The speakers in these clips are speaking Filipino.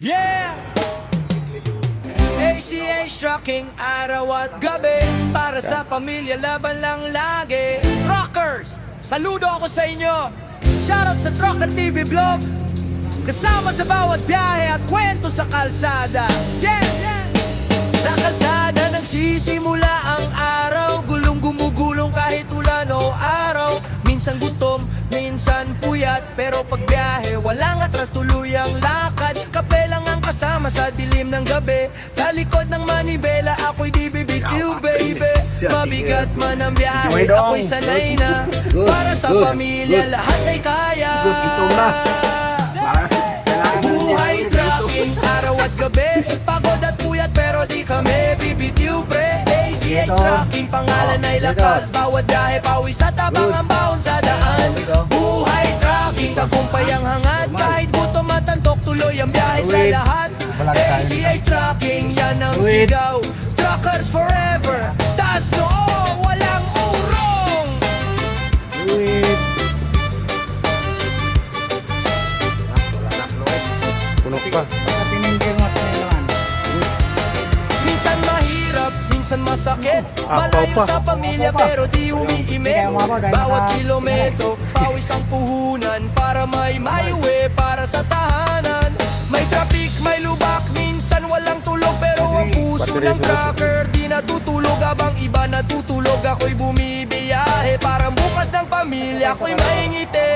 Yeah! ACH Trucking, araw at gabi, para sa pamilya, laban lang lagi. Truckers, saludo ako sa inyo. Shoutout sa Trucker TV Vlog, kasama sa bawat biyahe at kwento sa kalsada. Yeah! Sa kalsada nagsisimula ang araw, gulong gumugulong kahit ulan o araw. Minsan gutom, minsan puyat, pero pag biyahe walang atras, tuloy ang lakad. Kape lang ang kasama sa dilim ng gabi, sa likod ng manibela ako'y di bibitiw, baby. Mabigat man ang biyahe, ako'y sanay na. Para sa pamilya lahat ay kaya. Buhay trucking, araw at gabi, pagod at puyat pero di kami bibitiw, pre. ACH Trucking, pangalan ay lakas, bawat biyahe pawis at tabang ang baon sa daan. Buhay trucking, tagumpay ang hangad, kahit gutom at antok, tuloy ang biyahe sa lahat. ACH Trucking, yan ang sigaw. Truckers forever, taas noo, walang urong. Minsan mahirap, minsan masakit, malayo sa pamilya pero di umiimik. Bawat kilometro, pawis ang puhunan, para may maiuwi para sa tahanan. May traffic, may lubak, minsan walang tulog, pero ang puso ng trucker di natutulog. Habang iba natutulog, ako'y bumibiyahe, para bukas ng pamilya ako'y maingiti.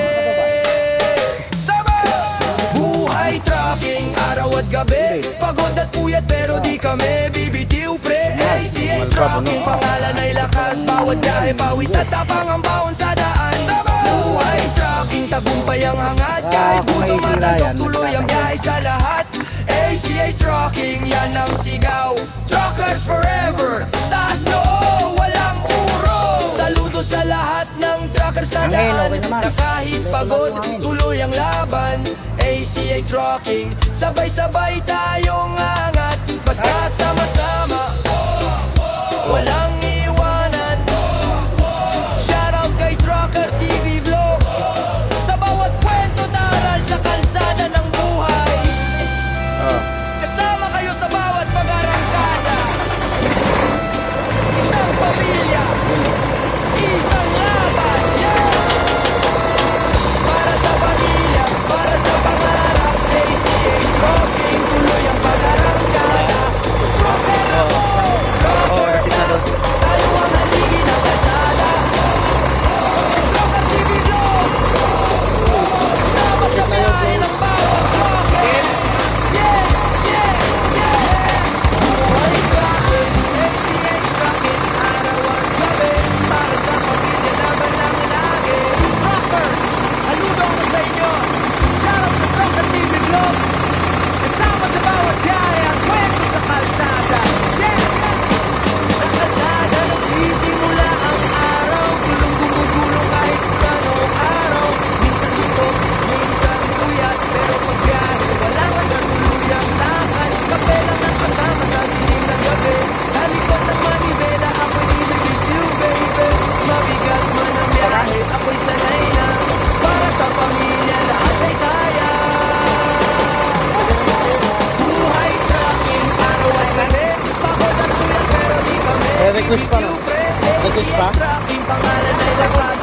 Buhay trucking, araw at gabi, pagod at puyat pero di kami bibitiw, pre. ACH Trucking, pangalan ay lakas, bawat biyahe pawis at tapang ang baon sa daan. Buhay trucking, tagumpay ang hangad, kahit gutom at antok, tuloy ang biyahe sa lahat. ACH Trucking, yan ang sigaw. Truckers forever, taas noo, walang urong. Saludo sa lahat ng truckers sa daan, na kahit pagod, tuloy ang laban. ACH Trucking, sabay-sabay tayong angat, basta sama-sama, walang iwanan. Shoutout kay Trucker TV Vlog, sa bawat kwento taral sa kalsada ng buhay. Kasama kayo sa bawat pag-arangkada. Isang pamilya, isang laban, yeah! Para sa pamilya, para sa pangarap, ACH Trucking, tuloy ang pag-arangkada. Trucker ako, trucker ka, tayo ang haligi ng kalsada. Trucker TV Vlog, kasama sa biyahe ng bawat trucker. Yeah, yeah, yeah! Buhay trucking, ACH Trucking, araw at gabi, para sa pamilya, laban lang lagi. Truckers, saludo ako sa inyo. Shoutout sa Trucker TV Vlog, kasama sa bawat biyahe at kwento sa kalsada. Yeah! Sa kalsada nagsisimula ang araw, gulong gumugulong kahit ulan o araw. Minsan gutom, minsan puyat, pero pag biyahe walang atras, tuloy ang lakad. Kape lang ang kasama sa dilim ng gabi, sa likod ng manibela ako'y di bibitiw, baby. Mabigat man ang biyahe, ako'y sanay na. Para sa pamilya lahat ay kaya. Buhay trucking, araw at gabi, pagod at puyat pero di kami request pa, no? bibitiw, pre. Request pa? ACH Trucking, pangalan ay lakas,